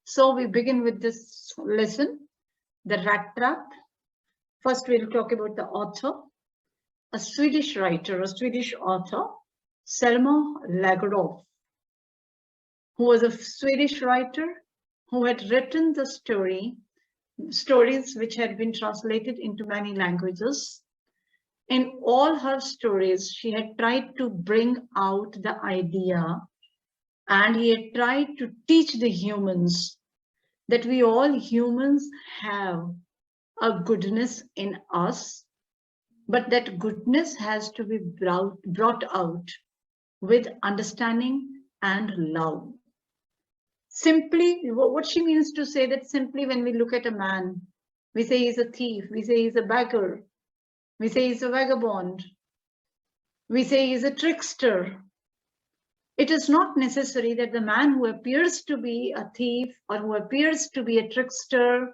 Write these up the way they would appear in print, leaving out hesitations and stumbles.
So we begin with this lesson, the Rattrap. First, we'll talk about the author, a Swedish writer, a Swedish author, Selma Lagerlöf, who was a Swedish writer who had written the stories which had been translated into many languages. In all her stories, she had tried to bring out the idea, and he had tried to teach the humans that we all humans have a goodness in us, but that goodness has to be brought out with understanding and love. Simply, what she means to say that simply when we look at a man, we say he's a thief, we say he's a beggar, we say he's a vagabond, we say he's a trickster. It is not necessary that the man who appears to be a thief or who appears to be a trickster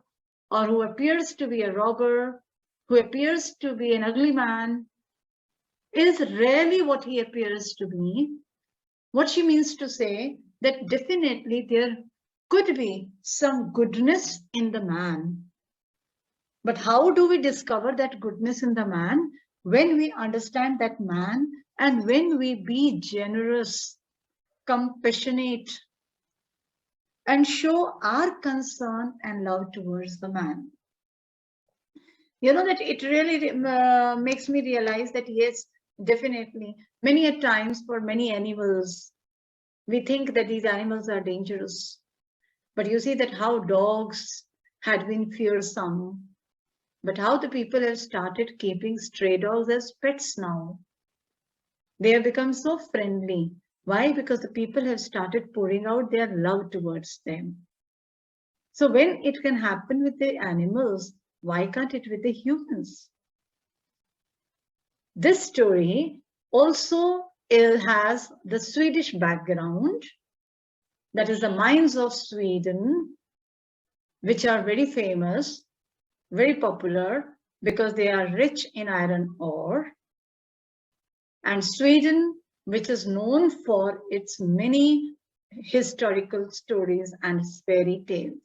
or who appears to be a robber, who appears to be an ugly man, is really what he appears to be. What she means to say that definitely there could be some goodness in the man. But how do we discover that goodness in the man? When we understand that man and when we be generous, compassionate, and show our concern and love towards the man. You know that it really makes me realize that yes, definitely, many a times for many animals, we think that these animals are dangerous. But you see that how dogs had been fearsome, but how the people have started keeping stray dogs as pets now. They have become so friendly. Why? Because the people have started pouring out their love towards them. So when it can happen with the animals, why can't it with the humans? This story also has the Swedish background, that is the mines of Sweden, which are very famous, very popular because they are rich in iron ore. And Sweden, which is known for its many historical stories and fairy tales.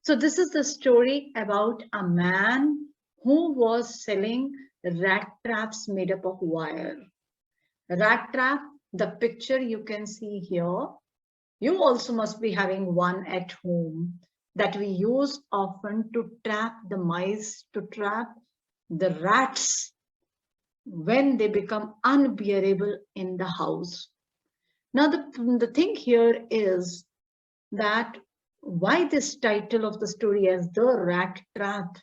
So this is the story about a man who was selling rat traps made up of wire. Rat trap, the picture you can see here, you also must be having one at home that we use often to trap the mice, to trap the rats when they become unbearable in the house. Now, the thing here is that why this title of the story as the rat trap?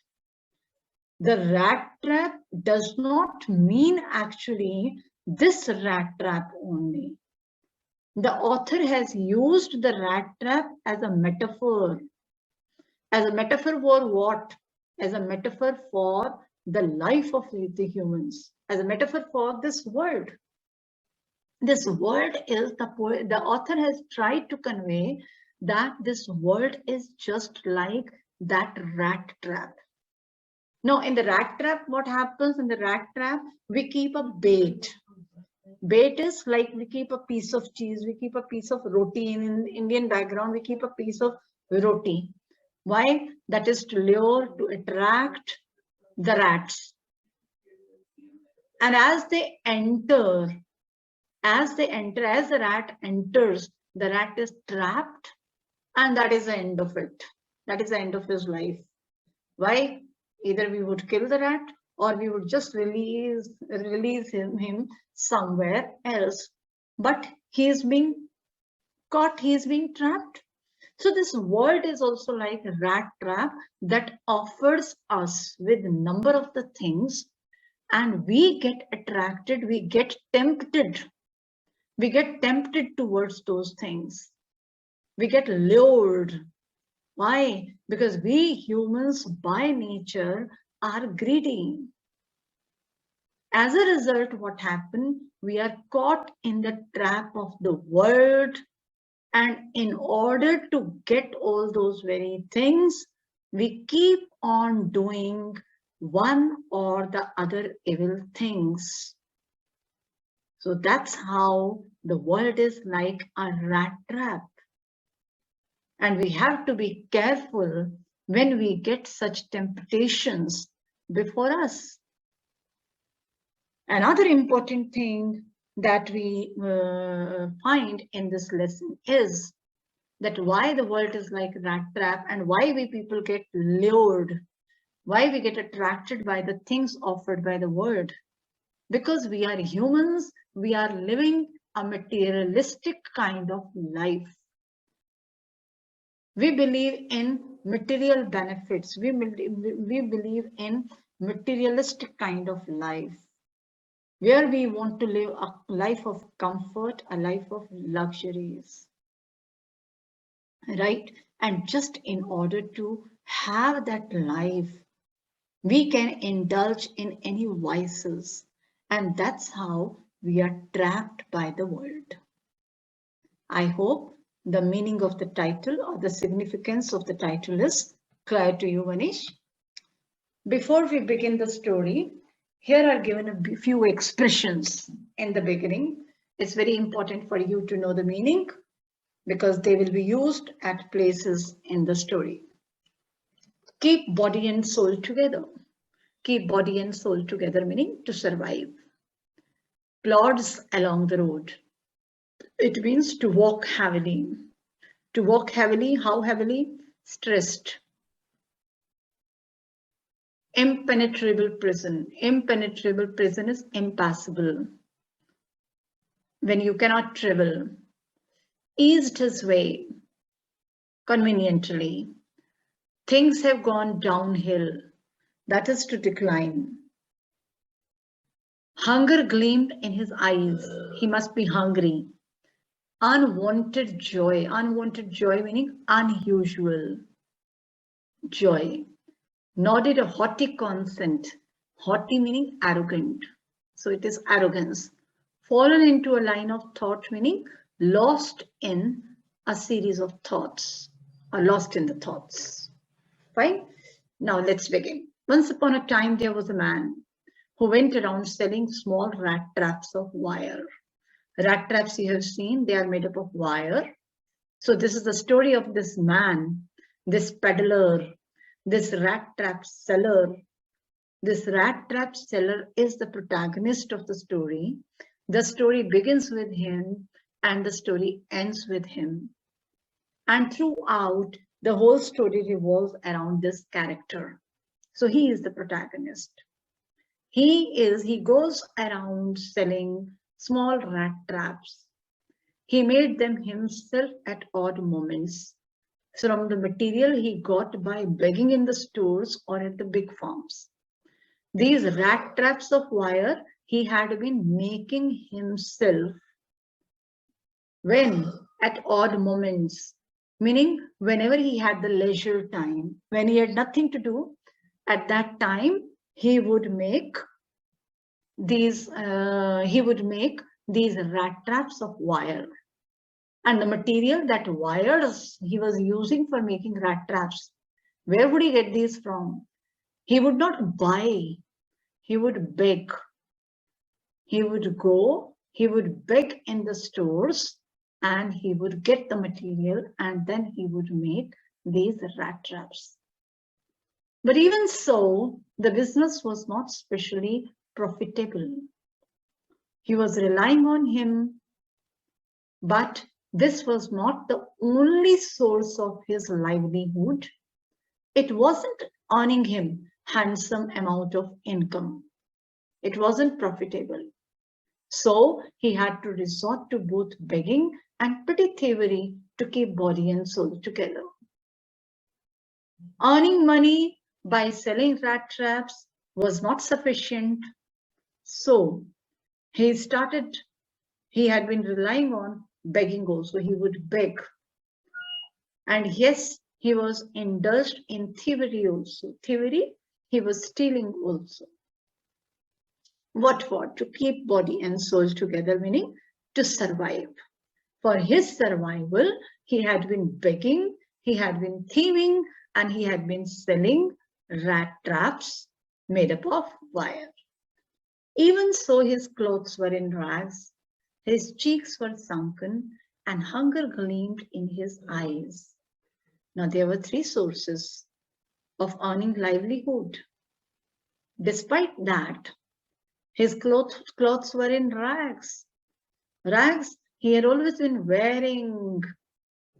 The rat trap does not mean actually this rat trap only. The author has used the rat trap as a metaphor. As a metaphor for what? As a metaphor for the life of the humans, as a metaphor for this world. This world is the author has tried to convey that this world is just like that rat trap. Now, in the rat trap, what happens in the rat trap? We keep a bait. Bait is like we keep a piece of cheese, we keep a piece of roti. In Indian background, we keep a piece of roti. Why? That is to lure, to attract the rats. And as the rat enters, the rat is trapped, and that is the end of it. That is the end of his life. Why? Either we would kill the rat or we would just release him somewhere else. But he is being caught, he is being trapped. So this world is also like a rat trap that offers us with a number of the things, and we get attracted, we get tempted. We get tempted towards those things. We get lured. Why? Because we humans by nature are greedy. As a result, what happened? We are caught in the trap of the world. And in order to get all those very things, we keep on doing one or the other evil things. So that's how the world is like a rat trap. And we have to be careful when we get such temptations before us. Another important thing that we find in this lesson is that why the world is like rat trap and why we people get lured, why we get attracted by the things offered by the world. Because we are humans, we are living a materialistic kind of life. We believe in material benefits. We believe in materialistic kind of life where we want to live a life of comfort, a life of luxuries, right? And just in order to have that life, we can indulge in any vices. And that's how we are trapped by the world. I hope the meaning of the title or the significance of the title is clear to you, Manish. Before we begin the story, here are given a few expressions in the beginning. It's very important for you to know the meaning because they will be used at places in the story. Keep body and soul together. Keep body and soul together, meaning to survive. Plods along the road. It means to walk heavily. To walk heavily, how heavily? Stressed. Impenetrable prison. Impenetrable prison is impassable. When you cannot travel. Eased his way conveniently. Things have gone downhill. That is to decline. Hunger gleamed in his eyes. He must be hungry. Unwanted joy. Unwanted joy meaning unusual joy. Nodded a haughty consent. Haughty meaning arrogant. So it is arrogance. Fallen into a line of thought meaning lost in a series of thoughts or lost in the thoughts. Fine. Now let's begin. Once upon a time, there was a man who went around selling small rat traps of wire. Rat traps you have seen, they are made up of wire. So this is the story of this man, this peddler, this rat trap seller. This rat trap seller is the protagonist of the story. The story begins with him and the story ends with him. And throughout, the whole story revolves around this character. So he is the protagonist. He goes around selling small rat traps. He made them himself at odd moments from the material he got by begging in the stores or at the big farms. These rat traps of wire he had been making himself when at odd moments, meaning whenever he had the leisure time, when he had nothing to do, at that time he would make these rat traps of wire. And the material, that wires he was using for making rat traps, where would he get these from? He would not buy, he would beg. He would go, he would beg in the stores and he would get the material and then he would make these rat traps. But even so, the business was not specially profitable. He was relying on him, but this was not the only source of his livelihood. It wasn't earning him handsome amount of income. It wasn't profitable. So he had to resort to both begging and petty thievery to keep body and soul together. Earning money by selling rat traps was not sufficient. So he had been relying on begging also. He would beg. And yes, he was indulged in thievery also. Thievery, he was stealing also. What for? To keep body and soul together, meaning to survive. For his survival, he had been begging, he had been thieving, and he had been selling rat traps made up of wire. Even so, his clothes were in rags, his cheeks were sunken, and hunger gleamed in his eyes. Now, there were three sources of earning livelihood. Despite that, his clothes were in rags. Rags he had always been wearing,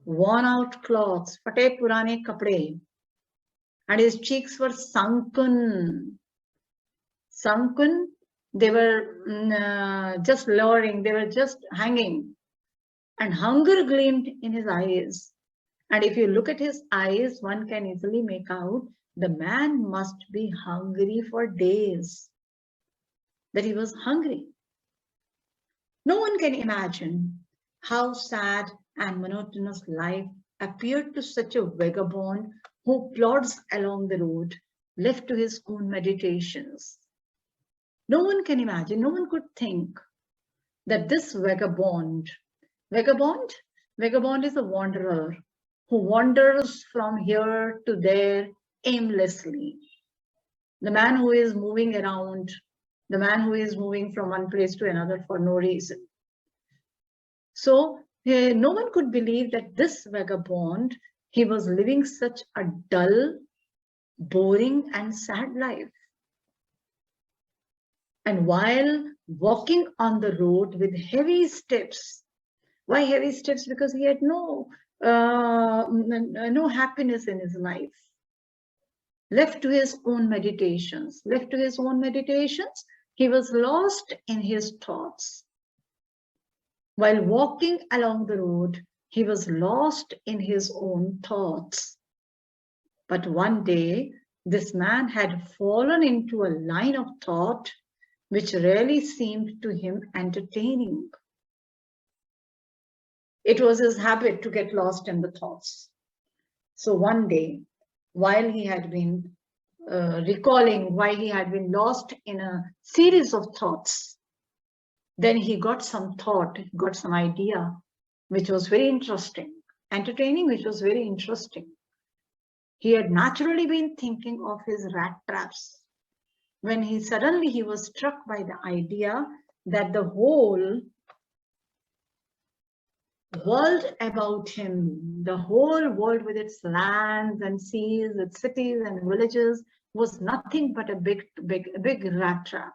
worn out clothes, fate purane kapde, and his cheeks were sunken. Sunken, they were just lowering, they were just hanging, and hunger gleamed in his eyes. And if you look at his eyes, one can easily make out the man must be hungry for days, that he was hungry. No one can imagine how sad and monotonous life appeared to such a vagabond who plods along the road, left to his own meditations. No one can imagine, no one could think that this vagabond is a wanderer who wanders from here to there aimlessly. The man who is moving around, the man who is moving from one place to another for no reason. So no one could believe that this vagabond, he was living such a dull, boring and sad life. And while walking on the road with heavy steps, why heavy steps? Because he had no happiness in his life. Left to his own meditations, he was lost in his thoughts. While walking along the road, he was lost in his own thoughts. But one day, this man had fallen into a line of thought which really seemed to him entertaining. It was his habit to get lost in the thoughts. So one day, while he had been recalling why he had been lost in a series of thoughts, then he got some thought, got some idea, which was very interesting, entertaining, which was very interesting. He had naturally been thinking of his rat traps when he was struck by the idea that the whole world about him, the whole world with its lands and seas, its cities and villages, was nothing but a big rat trap.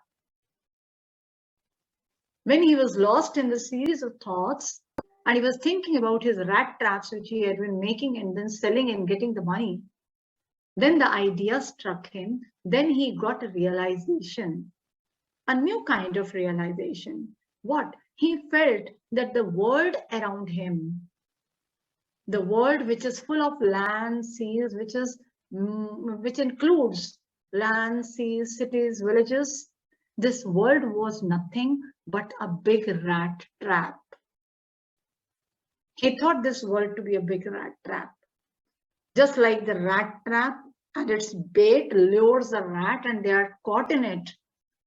When he was lost in the series of thoughts and he was thinking about his rat traps which he had been making and then selling and getting the money, then the idea struck him. Then he got a realization, a new kind of realization. What? He felt that the world around him, the world which is full of land, seas, which includes land, seas, cities, villages, this world was nothing but a big rat trap. He thought this world to be a big rat trap. Just like the rat trap and its bait lures a rat and they are caught in it.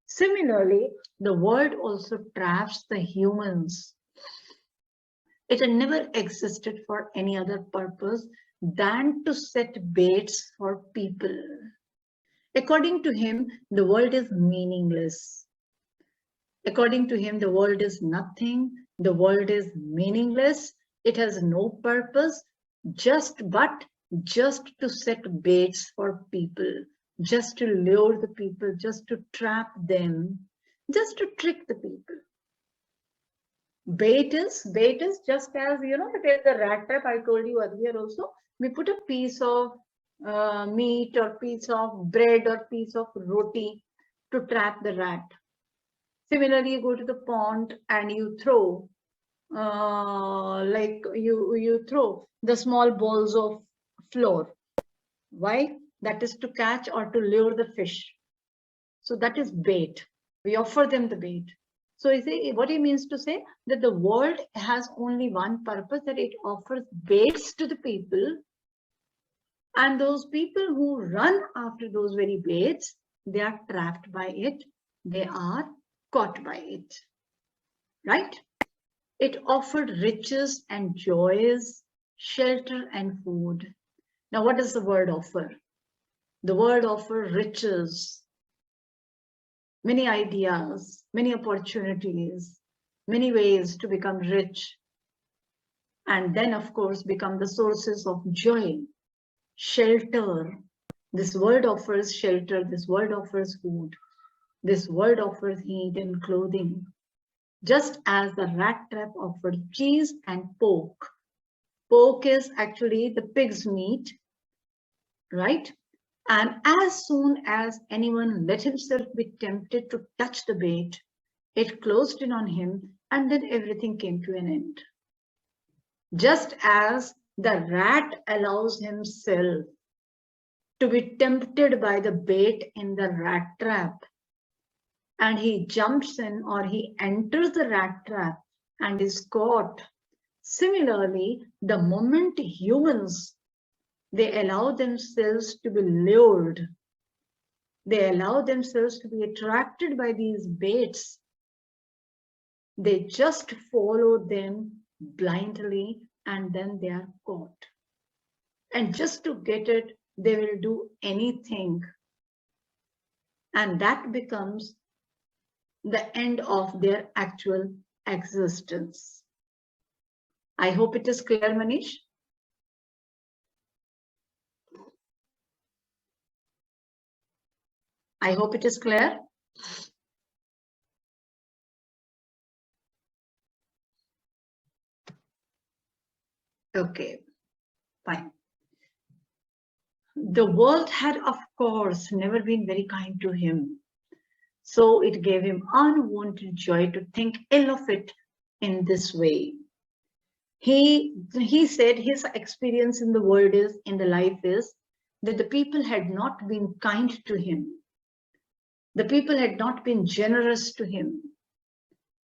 Similarly, the world also traps the humans. It had never existed for any other purpose than to set baits for people. According to him, the world is meaningless. According to him, the world is nothing. The world is meaningless. It has no purpose, just to set baits for people, just to lure the people, just to trap them, just to trick the people. Bait is just as, there's the rat trap I told you earlier also. We put a piece of meat or piece of bread or piece of roti to trap the rat. Similarly, you go to the pond and you throw, you throw the small balls of flour. Why? That is to catch or to lure the fish. So that is bait. We offer them the bait. So what he means to say that the world has only one purpose, that it offers baits to the people. And those people who run after those very baits, they are trapped by it. They are caught by it. Right? It offered riches and joys, shelter and food. Now, what does the word offer? The word offers riches, many ideas, many opportunities, many ways to become rich. And then, of course, become the sources of joy. shelter. This world offers shelter, this world offers food, this world offers heat and clothing. Just as the rat trap offered cheese and pork. Pork is actually the pig's meat, right? And as soon as anyone let himself be tempted to touch the bait, it closed in on him, and then everything came to an end. Just as the rat allows himself to be tempted by the bait in the rat trap, and he jumps in or he enters the rat trap and is caught. Similarly, the moment humans, they allow themselves to be lured, they allow themselves to be attracted by these baits, they just follow them blindly and then they are caught. And just to get it, they will do anything. And that becomes the end of their actual existence. I hope it is clear, Manish. I hope it is clear. Okay, fine. The world had, of course, never been very kind to him. So it gave him unwanted joy to think ill of it in this way. He said his experience in the world is, in the life is, that the people had not been kind to him. The people had not been generous to him.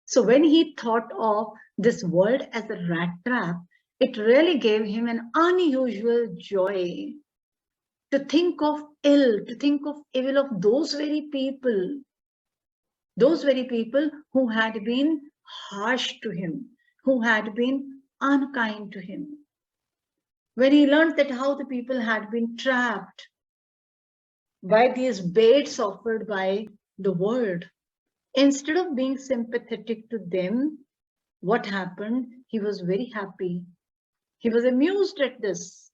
So when he thought of this world as a rat trap, it really gave him an unusual joy to think of ill, to think of evil of those very people who had been harsh to him, who had been unkind to him. When he learned that how the people had been trapped by these baits offered by the world, instead of being sympathetic to them, what happened? He was very happy. He was amused at this.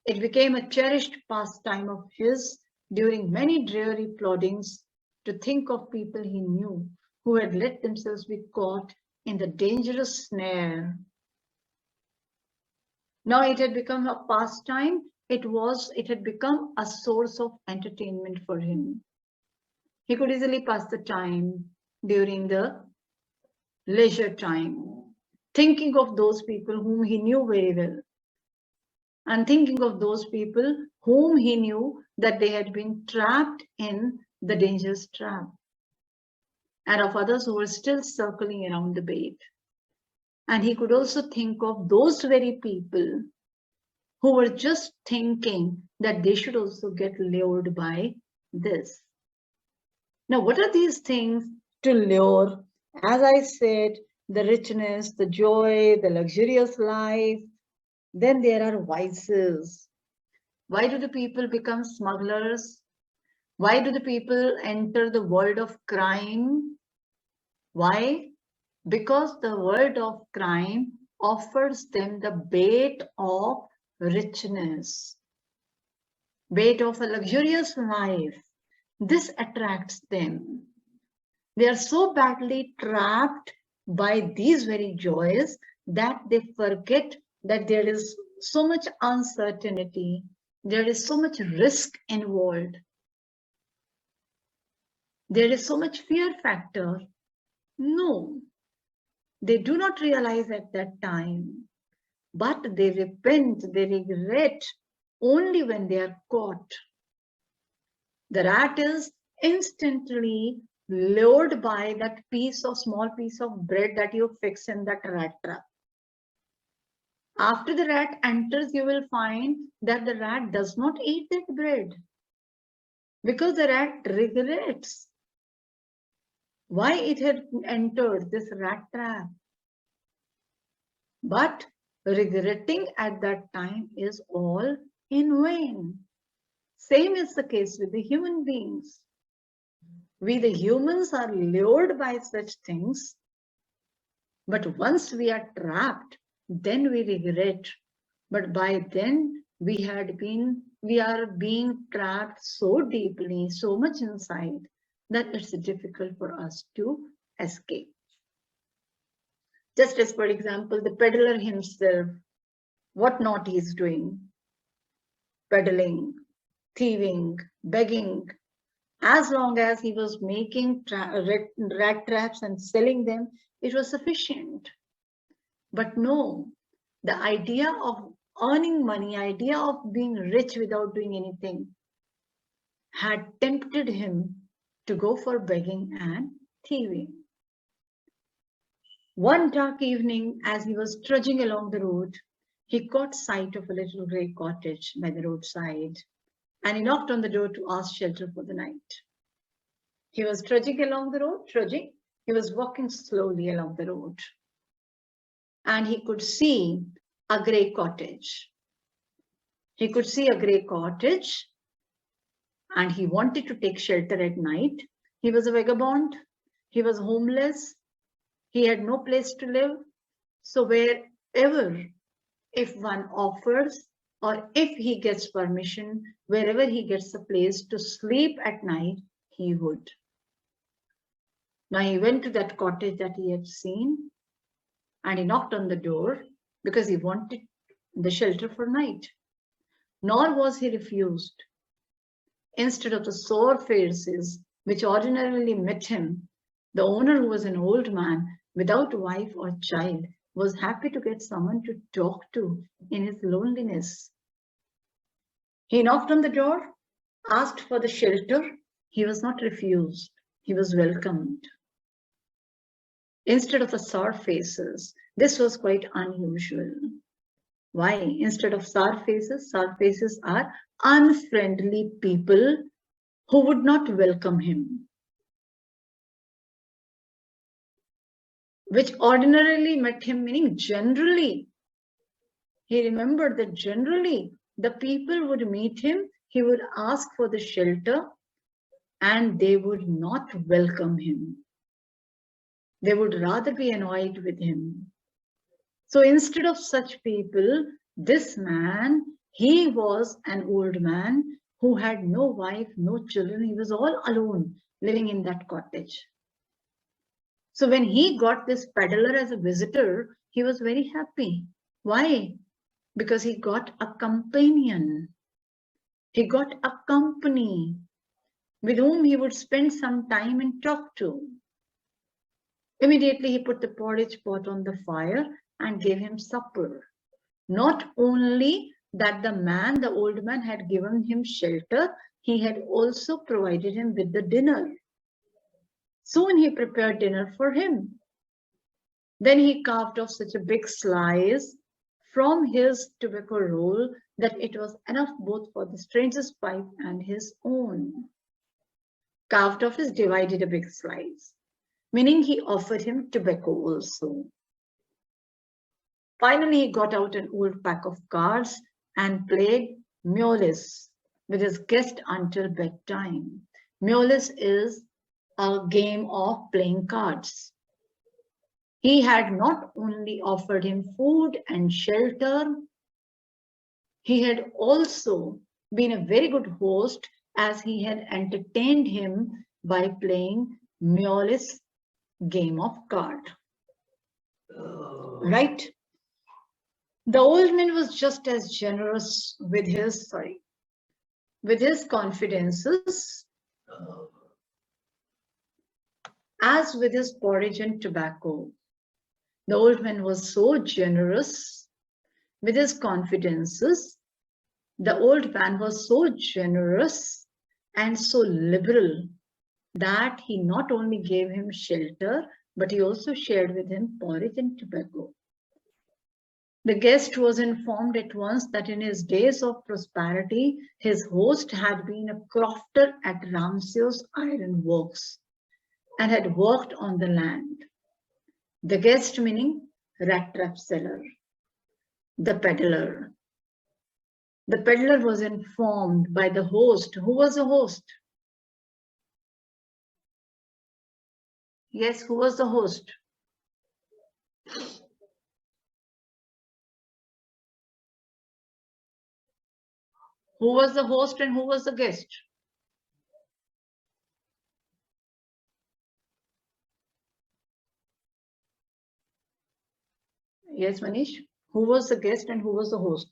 It became a cherished pastime of his during many dreary ploddings to think of people he knew who had let themselves be caught in the dangerous snare. Now it had become a pastime. It had become a source of entertainment for him. He could easily pass the time during the leisure time, thinking of those people whom he knew very well, and thinking of those people whom he knew that they had been trapped in the dangerous trap, and of others who were still circling around the bait. And he could also think of those very people who were just thinking that they should also get lured by this. Now, what are these things to lure? As I said, the richness, the joy, the luxurious life. Then there are vices. Why do the people become smugglers? Why do the people enter the world of crime? Why? Because the world of crime offers them the bait of richness, bait of a luxurious life. This attracts them. They are so badly trapped by these very joys that they forget that there is so much uncertainty, there is so much risk involved, there is so much fear factor. No, they do not realize at that time, but they repent, they regret only when they are caught. The rat is instantly lured by that small piece of bread that you fix in that rat trap. After the rat enters, you will find that the rat does not eat that bread because the rat regrets why it had entered this rat trap. But regretting at that time is all in vain. Same is the case with the human beings. We, the humans, are lured by such things, but once we are trapped, then we regret. But by then, we are being trapped so deeply, so much inside, that it's difficult for us to escape. Just as, for example, the peddler himself, what not he's doing, peddling, thieving, begging. As long as he was making rat traps and selling them, it was sufficient. But no, the idea of earning money, idea of being rich without doing anything, had tempted him to go for begging and thieving. One dark evening, as he was trudging along the road, he caught sight of a little grey cottage by the roadside, and he knocked on the door to ask shelter for the night. He was trudging along the road, he was walking slowly along the road, and he could see a grey cottage. He could see a grey cottage, and he wanted to take shelter at night. He was a vagabond, he was homeless, he had no place to live. So wherever, if one offers, or if he gets permission, wherever he gets a place to sleep at night, he would. Now he went to that cottage that he had seen, and he knocked on the door because he wanted the shelter for night. Nor was he refused. Instead of the sore faces which ordinarily met him, the owner, who was an old man without wife or child, was happy to get someone to talk to in his loneliness. He knocked on the door, asked for the shelter. He was not refused. He was welcomed. Instead of the sour faces, this was quite unusual. Why? Instead of sour faces are unfriendly people who would not welcome him, which ordinarily met him, meaning generally. He remembered that generally the people would meet him, he would ask for the shelter, and they would not welcome him. They would rather be annoyed with him. So instead of such people, this man, he was an old man who had no wife, no children. He was all alone living in that cottage. So when he got this peddler as a visitor, he was very happy. Why? Because he got a companion. He got a company with whom he would spend some time and talk to. Immediately he put the porridge pot on the fire and gave him supper. Not only that the old man had given him shelter, he had also provided him with the dinner. Soon he prepared dinner for him. Then he carved off such a big slice from his tobacco roll that it was enough both for the stranger's pipe and his own. Carved off is divided a big slice, meaning he offered him tobacco also. Finally, he got out an old pack of cards and played Mullis with his guest until bedtime. Mullis is a game of playing cards. He had not only offered him food and shelter, he had also been a very good host, as he had entertained him by playing Mullis game of card. Right? The old man was just as generous with his confidences as with his porridge and tobacco. The old man was so generous with his confidences. The old man was so generous and so liberal that he not only gave him shelter, but he also shared with him porridge and tobacco. The guest was informed at once that in his days of prosperity, his host had been a crofter at Ramsay's iron works and had worked on the land. The guest, meaning Rattrap seller, the peddler. The peddler was informed by the host. Who was the host? Yes, who was the host? Who was the host and who was the guest? Yes, Manish. Who was the guest and who was the host?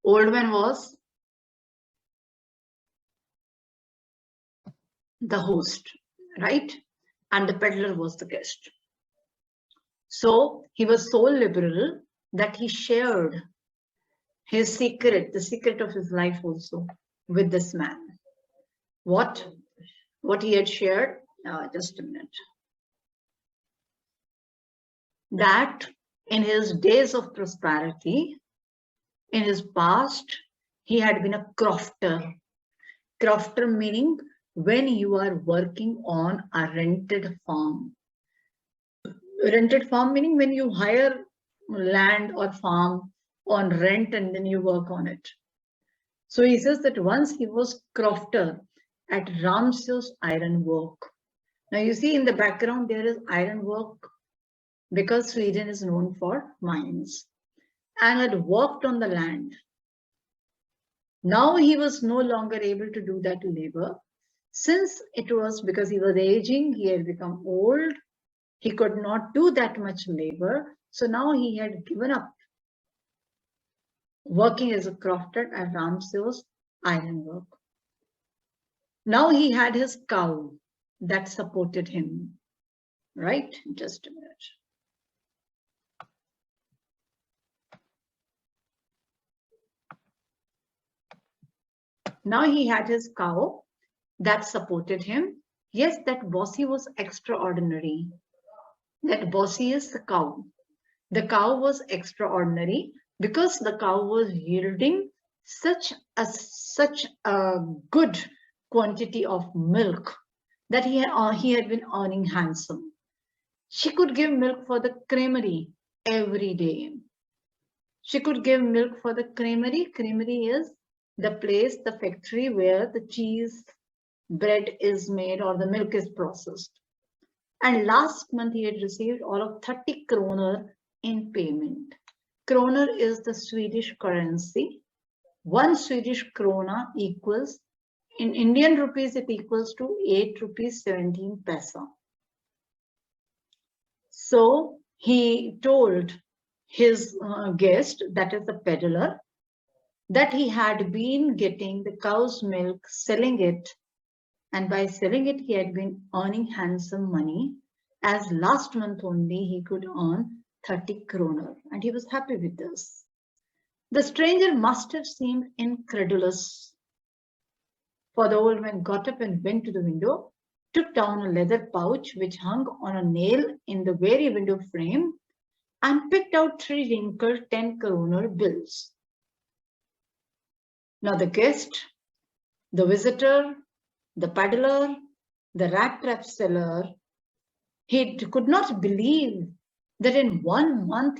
Old man was the host, right? And the peddler was the guest. So he was so liberal that he shared his secret, the secret of his life also, with this man. What he had shared? Just a minute. That in his days of prosperity, in his past, he had been a crofter. Crofter meaning when you are working on a rented farm. Rented farm meaning when you hire land or farm on rent and then you work on it. So he says that once he was crofter at Ramsey's iron work. Now you see in the background there is iron work because Sweden is known for mines and had worked on the land. Now he was no longer able to do that labor since it was because he was aging, he had become old, he could not do that much labor. So now he had given up working as a crofter at Ramsey's iron work. Now he had his cow that supported him, right? Just a minute. Now he had his cow that supported him. Yes, that bossy was extraordinary. That bossy is the cow. The cow was extraordinary because the cow was yielding such a good quantity of milk that he had been earning handsome. She could give milk for the creamery every day. She could give milk for the creamery. Creamery is the place, the factory where the cheese, bread is made or the milk is processed. And last month he had received all of 30 kroner in payment. Kroner is the Swedish currency. 1 Swedish krona equals, in Indian rupees, it equals to 8 rupees 17 paisa. So he told his guest, that is the peddler, that he had been getting the cow's milk, selling it, and by selling it, he had been earning handsome money. As last month only, he could earn 30 kroner, and he was happy with this. The stranger must have seemed incredulous, for the old man got up and went to the window, took down a leather pouch which hung on a nail in the very window frame, and picked out 3 wrinkled 10 kroner bills. Now the guest, the visitor, the peddler, the Rattrap seller, he could not believe that in 1 month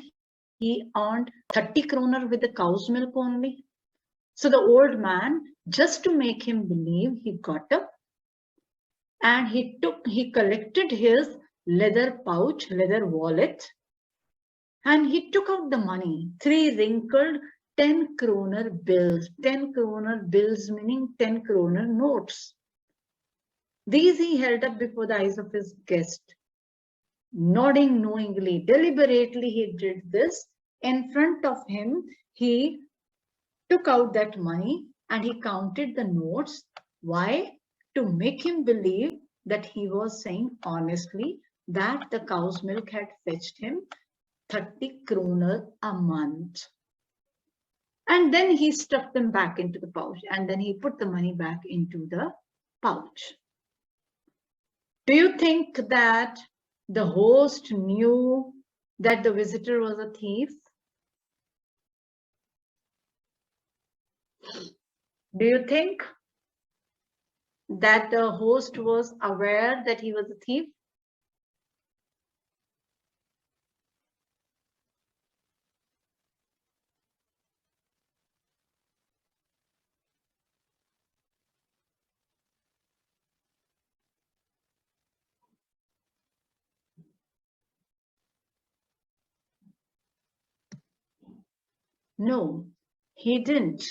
he earned 30 kroner with the cow's milk only. So the old man, just to make him believe, he got up and he collected his leather pouch, leather wallet, and he took out the money, 3 wrinkled 10 kroner bills. 10 kroner bills meaning 10 kroner notes. These he held up before the eyes of his guest. Nodding knowingly, deliberately he did this. In front of him, he took out that money and he counted the notes. Why? To make him believe that he was saying honestly that the cow's milk had fetched him 30 kroner a month. And then he stuffed them back into the pouch and then he put the money back into the pouch. Do you think that the host knew that the visitor was a thief? Do you think that the host was aware that he was a thief? No, he didn't,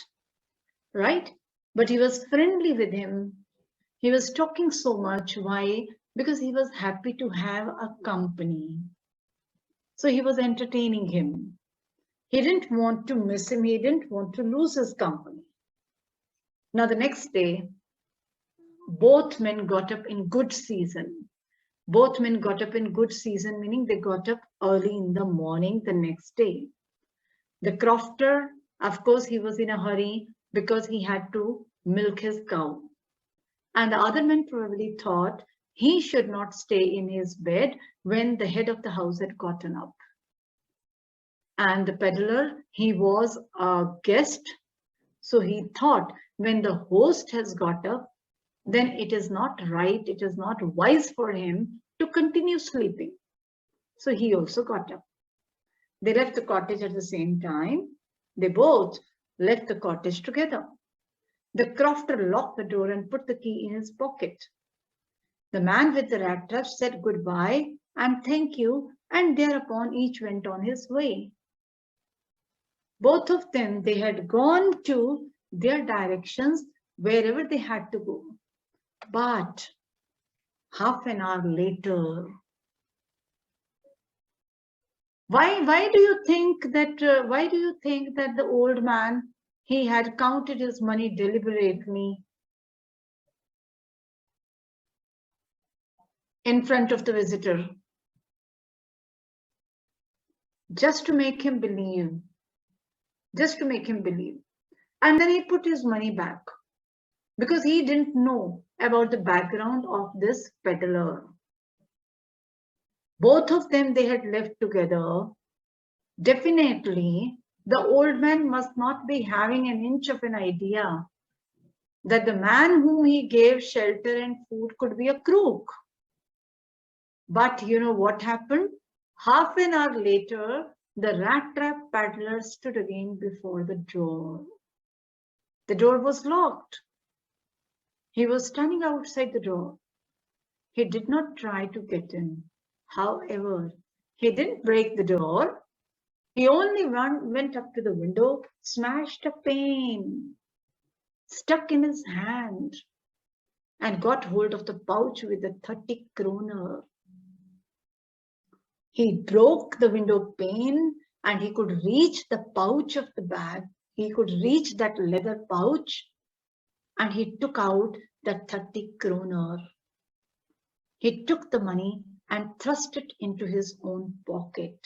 right? But he was friendly with him. He was talking so much. Why? Because he was happy to have a company. So he was entertaining him. He didn't want to miss him. He didn't want to lose his company. Now, the next day, both men got up in good season. Both men got up in good season, meaning they got up early in the morning the next day. The crofter, of course, he was in a hurry because he had to milk his cow. And the other man probably thought he should not stay in his bed when the head of the house had gotten up. And the peddler, he was a guest. So he thought when the host has got up, then it is not right, it is not wise for him to continue sleeping. So he also got up. They left the cottage at the same time. They both left the cottage together. The crofter locked the door and put the key in his pocket. The man with the rat trap said goodbye and thank you, and thereupon each went on his way. Both of them, they had gone to their directions wherever they had to go. But half an hour later, why do you think that the old man, he had counted his money deliberately in front of the visitor, just to make him believe, and then he put his money back because he didn't know about the background of this peddler. Both of them, they had left together. Definitely, the old man must not be having an inch of an idea that the man whom he gave shelter and food could be a crook. But you know what happened? Half an hour later, the rat trap peddler stood again before the door. The door was locked. He was standing outside the door. He did not try to get in. However, he didn't break the door. He only went up to the window, smashed a pane, stuck in his hand, and got hold of the pouch with the 30 kroner. He broke the window pane and he could reach the pouch of the bag. He could reach that leather pouch and he took out the 30 kroner. He took the money and thrust it into his own pocket.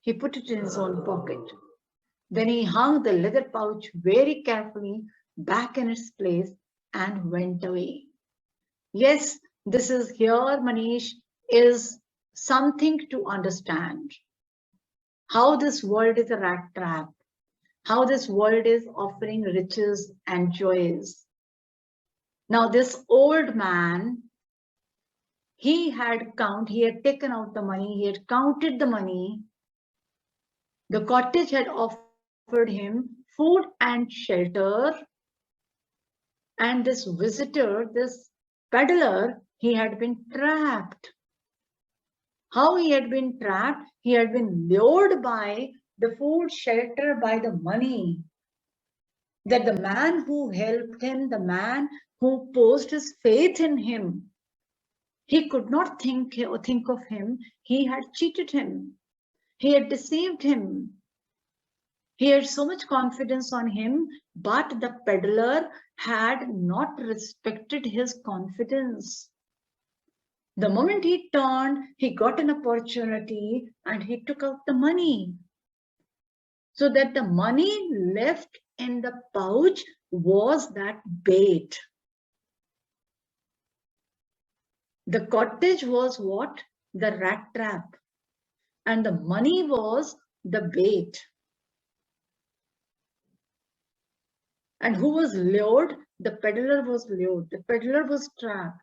He put it in his own pocket. Then he hung the leather pouch very carefully back in its place and went away. Yes, this is here, Manish, is something to understand. How this world is a rat trap. How this world is offering riches and joys. Now this old man, he had taken out the money, he had counted the money. The cottage had offered him food and shelter. And this visitor, this peddler, he had been trapped. How he had been trapped? He had been lured by the food, shelter, by the money. That the man who helped him, the man who posed his faith in him, he could not think of him. He had cheated him. He had deceived him. He had so much confidence on him, but the peddler had not respected his confidence. The moment he turned, he got an opportunity and he took out the money. So that the money left in the pouch was that bait. The cottage was what? The rat trap. And the money was the bait. And who was lured? The peddler was lured. The peddler was trapped.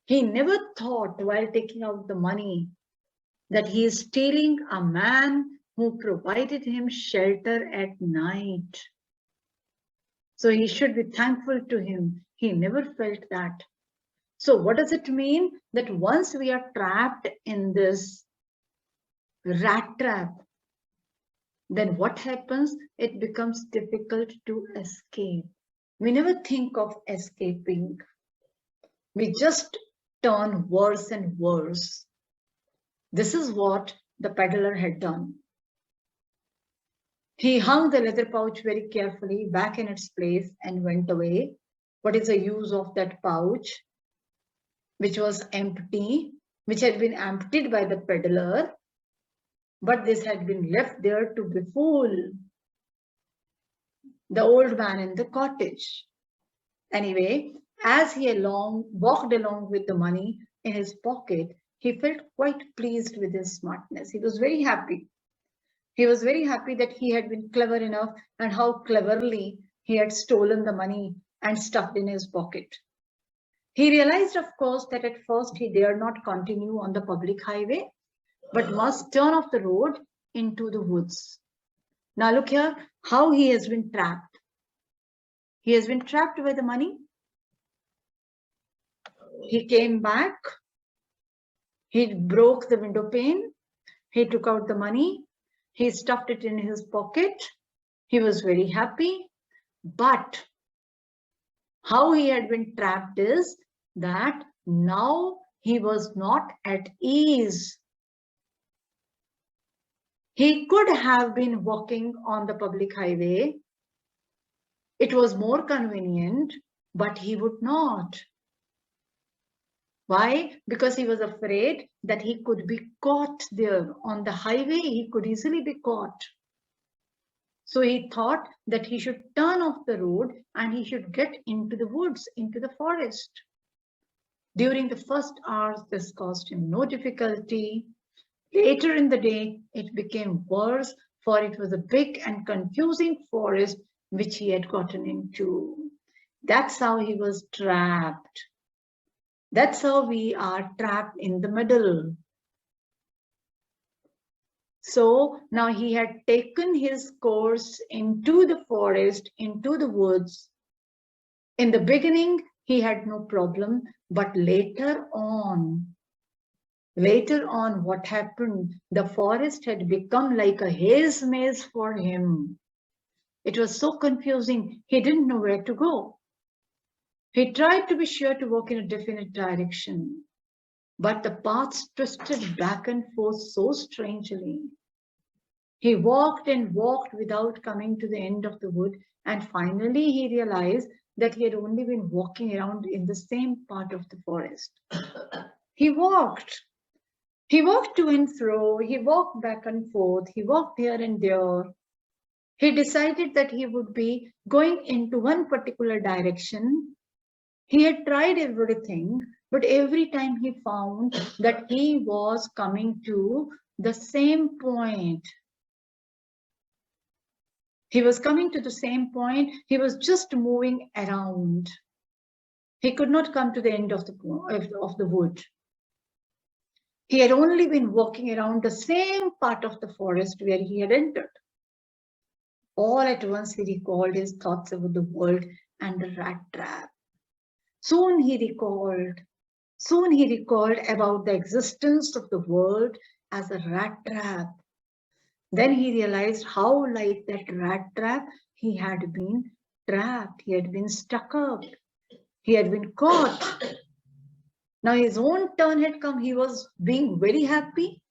He never thought while taking out the money that he is stealing a man who provided him shelter at night. So he should be thankful to him. He never felt that. So what does it mean? That once we are trapped in this rat trap, then what happens? It becomes difficult to escape. We never think of escaping. We just turn worse and worse. This is what the peddler had done. He hung the leather pouch very carefully back in its place and went away. What is the use of that pouch, which was empty, which had been emptied by the peddler, but this had been left there to befool the old man in the cottage. Anyway, as he walked along with the money in his pocket, he felt quite pleased with his smartness. He was very happy. He was very happy that he had been clever enough and how cleverly he had stolen the money and stuffed in his pocket. He realized, of course, that at first he dared not continue on the public highway, but must turn off the road into the woods. Now look here, how he has been trapped. He has been trapped by the money. He came back. He broke the window pane. He took out the money. He stuffed it in his pocket. He was very happy. But how he had been trapped is that now he was not at ease. He could have been walking on the public highway. It was more convenient, but he would not. Why? Because he was afraid that he could be caught there. On the highway, he could easily be caught. So he thought that he should turn off the road and he should get into the woods, into the forest. During the first hours, this caused him no difficulty. Later in the day, it became worse, for it was a big and confusing forest which he had gotten into. That's how he was trapped. That's how we are trapped in the middle. So now he had taken his course into the forest, into the woods. In the beginning, he had no problem, but later on, what happened? The forest had become like a haze maze for him. It was so confusing, he didn't know where to go. He tried to be sure to walk in a definite direction, but the paths twisted back and forth so strangely. He walked and walked without coming to the end of the wood, and finally he realized that he had only been walking around in the same part of the forest. He walked. He walked to and fro, he walked back and forth, he walked here and there. He decided that he would be going into one particular direction. He had tried everything, but every time he found that he was coming to the same point. He was coming to the same point. He was just moving around. He could not come to the end of the wood. He had only been walking around the same part of the forest where he had entered. All at once he recalled his thoughts about the world and the rat trap. Soon he recalled about the existence of the world as a rat trap. Then he realized how, like that rat trap, he had been trapped, he had been stuck up, he had been caught. Now his own turn had come. He was being very happy.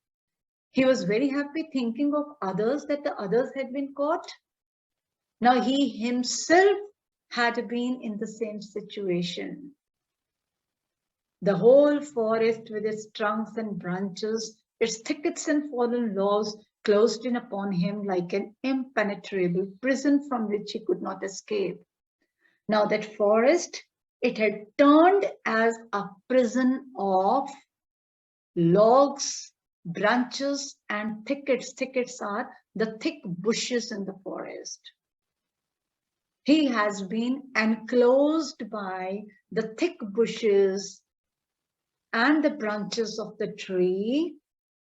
He was very happy thinking of others, that the others had been caught. Now he himself had been in the same situation. The whole forest with its trunks and branches, its thickets and fallen logs closed in upon him like an impenetrable prison from which he could not escape. Now that forest, it had turned as a prison of logs, branches, and thickets. Thickets are the thick bushes in the forest. He has been enclosed by the thick bushes and the branches of the tree,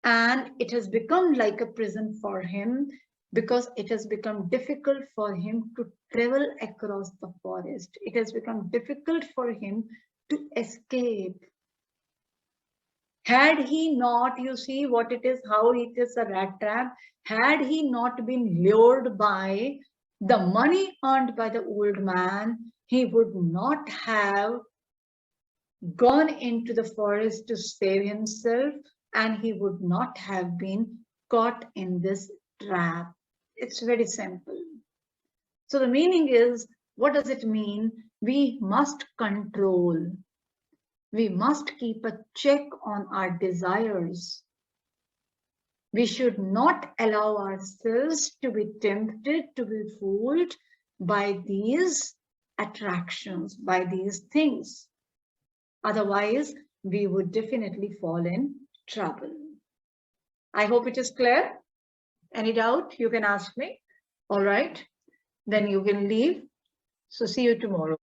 and it has become like a prison for him because it has become difficult for him to travel across the forest. It has become difficult for him to escape. Had he not, you see what it is, how it is a rat trap, had he not been lured by the money earned by the old man, he would not have gone into the forest to save himself, and he would not have been caught in this trap. It's very simple. So the meaning is, what does it mean? We must control. We must keep a check on our desires. We should not allow ourselves to be tempted, to be fooled by these attractions, by these things. Otherwise, we would definitely fall in trouble. I hope it is clear. Any doubt, you can ask me. All right, then you can leave. So see you tomorrow.